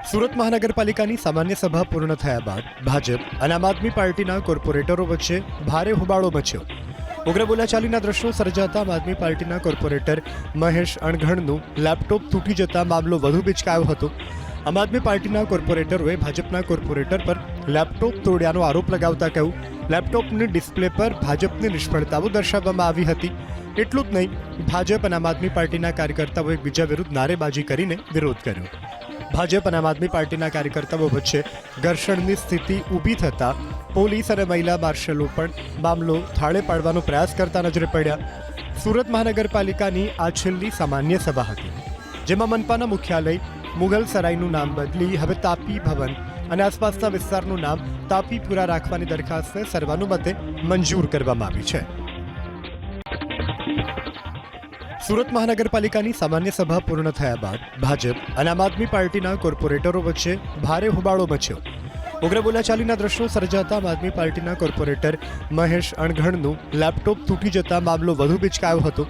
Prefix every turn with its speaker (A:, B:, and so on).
A: સુરત મહાનગરપાલિકાની સામાન્ય સભા પૂર્ણ થયા બાદ ભાજપ અને આમ આદમી પાર્ટીના કોર્પોરેટરો વચ્ચે ભારે હોબાળો મચ્યો. ઉગ્ર બોલાચાલીના દ્રશ્યો સર્જાતા આમ આદમી પાર્ટીના કોર્પોરેટર મહેશ અણઘણનું લેપટોપ તૂટી જતા મામલો વધુ બિચકાયો હતો. આમ આદમી પાર્ટીના કોર્પોરેટરોએ ભાજપના કોર્પોરેટર પર લેપટોપ તોડ્યાનો આરોપ લગાવતા કહ્યું, લેપટોપની ડિસ્પ્લે પર ભાજપની નિષ્ફળતાઓ દર્શાવવામાં આવી હતી. એટલું જ નહીં, ભાજપ અને આમ આદમી પાર્ટીના કાર્યકર્તાઓએ એકબીજા વિરુદ્ધ નારેબાજી કરીને વિરોધ કર્યો. ભાજપ અને આમ આદમી પાર્ટીના કાર્યકર્તાઓ વચ્ચે ઘર્ષણની સ્થિતિ ઊભી થતાં પોલીસ અને મહિલા માર્શલો પણ મામલો થાળે પાડવાનો પ્રયાસ કરતા નજરે પડ્યા. સુરત મહાનગરપાલિકાની આ છેલ્લી સામાન્ય સભા હતી, જેમાં મનપાના મુખ્યાલય મુગલ સરાયનું નામ બદલી હવે તાપી ભવન અને આસપાસના વિસ્તારનું નામ તાપીપુરા રાખવાની દરખાસ્તને સર્વાનુમતે મંજૂર કરવામાં આવી છે. સુરત મહાનગરપાલિકાની સામાન્ય સભા પૂર્ણ થયા બાદ ભાજપ અને આમ આદમી પાર્ટીના કોર્પોરેટરો વચ્ચે ભારે હોબાળો મચ્યો. ઉગ્ર બોલાચાલીના દ્રશ્યો સર્જાતા આમ આદમી પાર્ટીના કોર્પોરેટર મહેશ અણઘણનું લેપટોપ તૂટી જતા મામલો વધુ બિચકાયો હતો.